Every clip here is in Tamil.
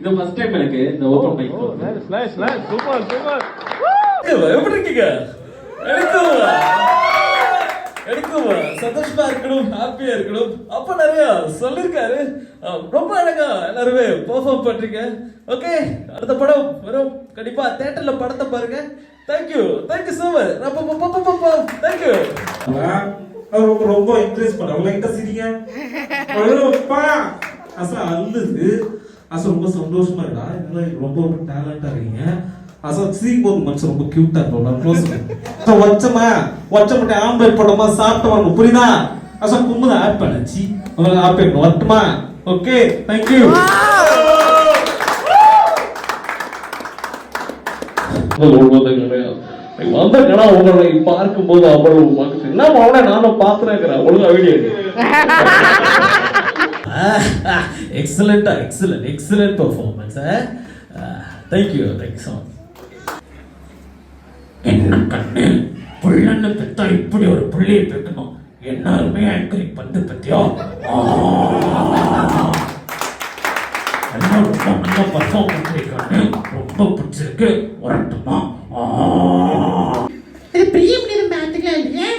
இது ஃபர்ஸ்ட் டைம் எனக்கு இந்த ஓபன் மைக். நைஸ் சூப்பர் எப்படி இருக்கீங்க? எடுக்குமா சந்தோஷமா இருக்கணும், ஹாப்பியா இருக்கணும். அப்ப நிறைய சொல்லிருக்காரு. ரொம்ப அழகா எல்லாருமே பெர்ஃபார்ம் பண்றீங்க. ஓகே, அடுத்த படம் வரும், கண்டிப்பா தியேட்டர்ல படத்தை பாருங்க. Thank you so much. தேங்க்யூ. ரொம்ப என்கரேஜ் பண்ண எங்க சிரிங்க அசா அல்லது அசா ரொம்ப சந்தோஷமா இருக்கா. இன்னும் ரொம்ப டேலண்டா இருக்கீங்க. அசா சிரிக்கும் போது மனுஷன் ரொம்ப கியூட்டா இருக்கும். வச்ச ஆம்பளை படமா சாப்பிட்டவங்க புரியுதா? அசா கும்புத ஆட் பண்ணி உங்களுக்கு ஆப்பேன் வட்டமா. Okay, thank you. வந்தா உங்களை பார்க்கும்போது அவ்வளவு மகிழ்ச்சி. என்ன அவனை நானும் பாத்துறேன். ஒழுங்கா video excellent performance. Thank you so much. என்ன கண்ணு புள்ளன்னு பெத்தா இப்படி ஒரு புள்ளியை பெக்கணும். எல்லாருமே ஆங்கரிங் பண்ணு பத்தியா? ரொம்ப பர்ஃபார்ம் பண்ணிருக்காங்க. ரொம்ப பிடிச்சிருக்கு. வரட்டுமா? பிரியம் நேரம் பார்த்துக்கலாம் இல்லையா?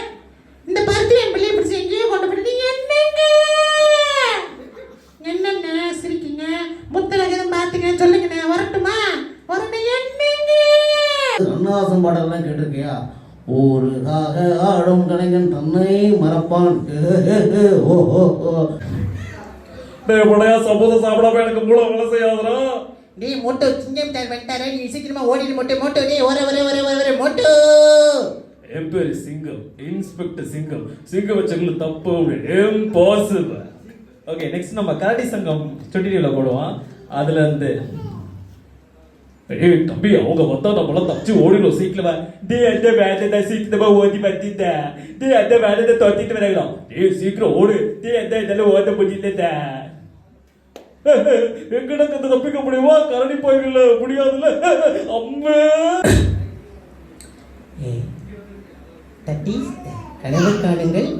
இந்த பருத்தி என் பிள்ளைய பிடிச்சி எங்கேயோ கொண்டு போட்டு என்னென்ன சிரிக்கீங்க? முத்தலக எதுவும் பார்த்தீங்க சொல்லுங்கண்ணே. வரட்டுமா? வரணும். என்னங்க கண்ணாசம் பாடலாம் கேட்டிருக்கியா? ஊருகாக ஆடும் கலைஞன் தன்னை மறப்பான். சமோசா சாப்பிடாம எனக்கு மூளை வேலை செய்யாதுரா. நீ மோட்டோ சிங்கம் தார் வந்துட்டாரா? நீ சீக்கிரமா ஓடிடு மோட்டோ. நீ ஒரே மோட்டோ. என் பேரு சிங்கம், இன்ஸ்பெக்டர் சிங்கம். சிங்கம் வச்சவங்களுக்கு தப்பு இம்பாசிபிள். ஓகே, நெக்ஸ்ட் நம்ம கராட்டி சங்கம் ஸ்டுடியோல போடுவோம். அதுல இருந்து தம்பி அவங்க வந்தா நம்மளாம் தப்பிச்சு ஓடிடும் சீக்கிரமா. அந்த வேலை சீக்கிரமா ஓடி பத்திட்ட. அந்த வேலை தோத்திட்டு வரையலாம். சீக்கிரம் ஓடு. அந்த இதெல்லாம் ஓட்ட முடியல. எங்கடா கத்து தப்பிக்க முடியுமா? கரடி போயிடல முடியாதுல்ல. அம்மா கனவு காணுங்கள்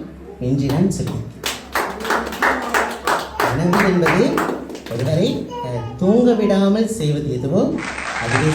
என்று நான் சொல்லுவேன். கனவு என்பது ஒருவரை தூங்க விடாமல் செய்வது எதுவோ அதுவே